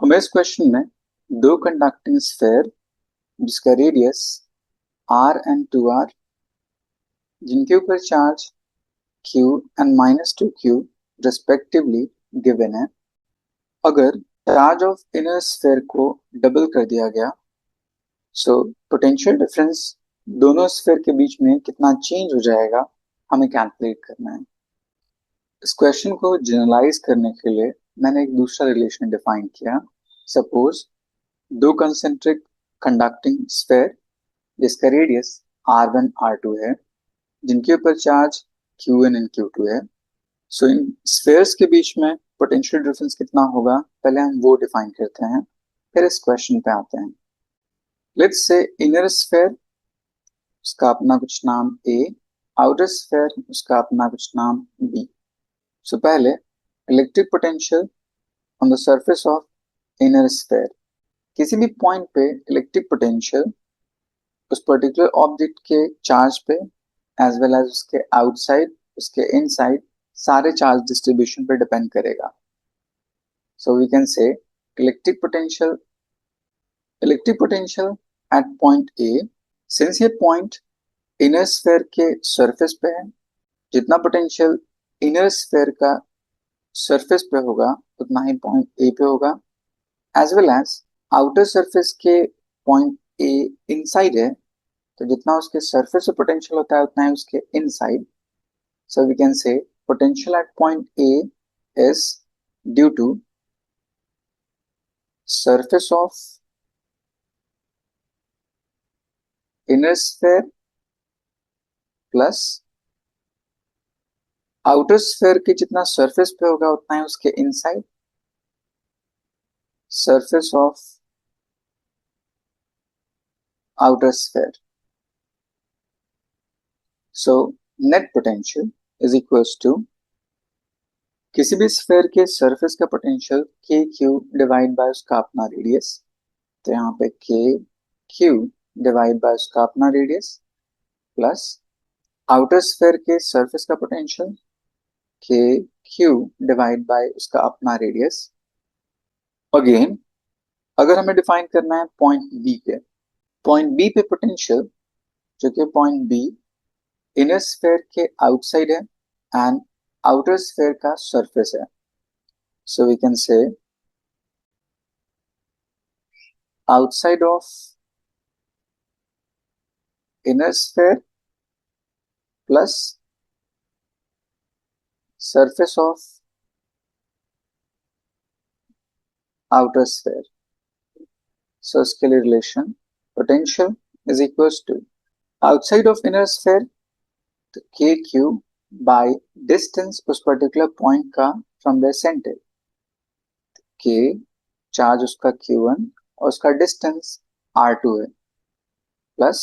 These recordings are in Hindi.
हमें इस क्वेश्चन में दो कंडक्टिंग स्फेयर जिसका रेडियस r एंड 2r जिनके ऊपर charge q and -2q respectively given है। अगर चार्ज ऑफ इनर स्फेयर को डबल कर दिया गया सो पोटेंशियल डिफरेंस दोनों स्फेयर के बीच में कितना चेंज हो जाएगा हमें कैलकुलेट करना है। इस क्वेश्चन को जनरलाइज करने के लिए मैंने एक दूसरा रिलेशन डिफाइन किया। सपोज दो कंसेंट्रिक कंडक्टिंग स्फेयर जिसका रेडियस r1 r2 है जिनके ऊपर चार्ज q1 एंड q2 है। सो इन स्फेयर्स के बीच में पोटेंशियल डिफरेंस कितना होगा पहले हम वो डिफाइन करते हैं, फिर इस क्वेश्चन पे आते हैं। लेट्स से इनर स्फेयर उसका अपना कुछ नाम a, आउटर स्फेयर उसका अपना कुछ नाम b। सो पहले electric potential on the surface of inner sphere, किसी भी पॉइंट पे इलेक्ट्रिक पोटेंशियल उस पर्टिकुलर ऑब्जेक्ट के चार्ज पे एज वेल एज उसके आउटसाइड उसके इनसाइड सारे चार्ज डिस्ट्रीब्यूशन पे डिपेंड करेगा। So we can say electric potential at point A, since ये पॉइंट इनर स्फेयर के सरफेस पे है, जितना पोटेंशियल इनर स्फेयर का सरफेस पे होगा उतना ही पॉइंट ए पे होगा, as well as outer surface के पॉइंट ए इनसाइड है तो जितना उसके सरफेस पे पोटेंशियल होता है उतना ही उसके inside. So we can say potential at point A is due to surface of inner sphere plus outer sphere के जितना surface पे होगा उतना ही उसके inside surface of outer sphere. So net potential is equals to किसी भी स्फेयर के सरफेस का पोटेंशियल के क्यू डिवाइड बाय उसका अपना रेडियस, तो यहाँ पे के क्यू डिवाइड बाय उसका अपना रेडियस प्लस आउटर स्फेयर के सरफेस का पोटेंशियल के क्यू डिवाइड बाय उसका अपना रेडियस। अगेन अगर हमें डिफाइन करना है पॉइंट बी पे पोटेंशियल, जो कि पॉइंट बी इनर स्फेयर के आउटसाइड है एंड आउटर स्फेयर का सरफेस है। So we can say outside of inner sphere plus surface of outer sphere. So इसके लिए relation potential is equals to outside of inner sphere तो के क्यू बाय डिस्टेंस उस पर्टिकुलर पॉइंट का from the center, K charge उसका Q1 और उसका डिस्टेंस R2 है, plus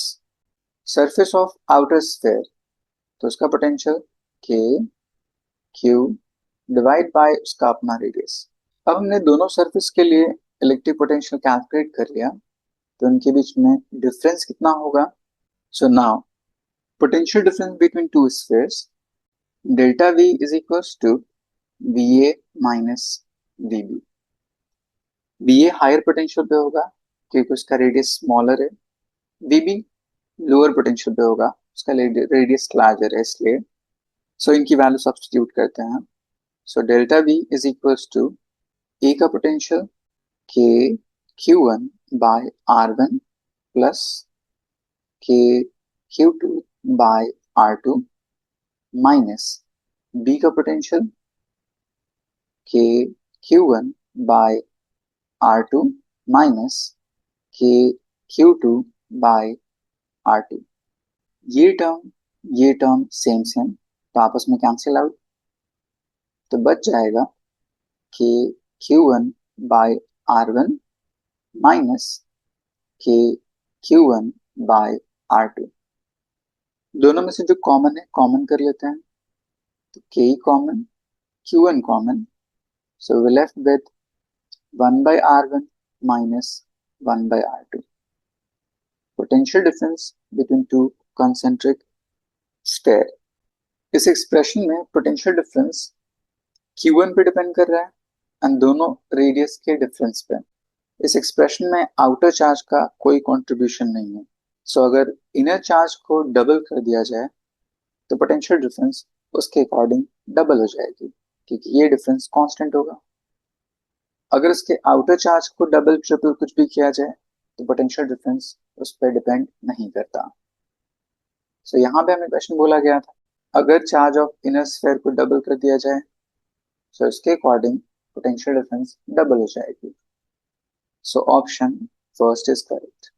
surface of outer sphere तो उसका पोटेंशियल के क्यू डिवाइड बाय उसका अपना रेडियस। अब हमने दोनों सरफेस के लिए इलेक्ट्रिक पोटेंशियल कैलकुलेट कर लिया तो उनके बीच में डिफरेंस कितना होगा। So now potential difference between two spheres delta V is equals to VA minus VB। VA higher potential पे होगा क्योंकि उसका रेडियस स्मॉलर है, VB लोअर पोटेंशियल पे होगा उसका रेडियस लार्जर है इसलिए। सो इनकी वैल्यू सब्स्टिट्यूट करते हैं। So delta V is equals to a का potential K Q1 by R1 plus K Q2 by R2 minus B का potential K Q1 bye R2 minus के Q2 बाय R2। ये टर्म सेम तो आपस में कैंसिल आउट, तो बच जाएगा के Q1 बाय R1 माइनस के Q1 बाय R2। दोनों में से जो कॉमन है कॉमन कर लेते हैं, तो के common Q1 common, so we left with 1 by R1 minus 1 by R2. Potential difference between two concentric sphere। इस एक्सप्रेशन में पोटेंशियल डिफरेंस Q1 पे डिपेंड कर रहा है एंड दोनों रेडियस के डिफरेंस पे। इस एक्सप्रेशन में आउटर चार्ज का कोई कंट्रीब्यूशन नहीं है। सो अगर इनर चार्ज को डबल कर दिया जाए तो पोटेंशियल डिफरेंस उसके अकॉर्डिंग डबल हो जाएगी, क्योंकि ये डिफरेंस कांस्टेंट होगा। अगर इसके आउटर चार्ज को डबल ट्रिपल कुछ भी किया जाए तो पोटेंशियल डिफरेंस उस पर डिपेंड नहीं करता। सो यहाँ पे हमें क्वेश्चन बोला गया था, अगर चार्ज ऑफ इनर स्फीयर को डबल कर दिया जाए सो इसके अकॉर्डिंग पोटेंशियल डिफरेंस डबल हो जाएगी। So option first is correct.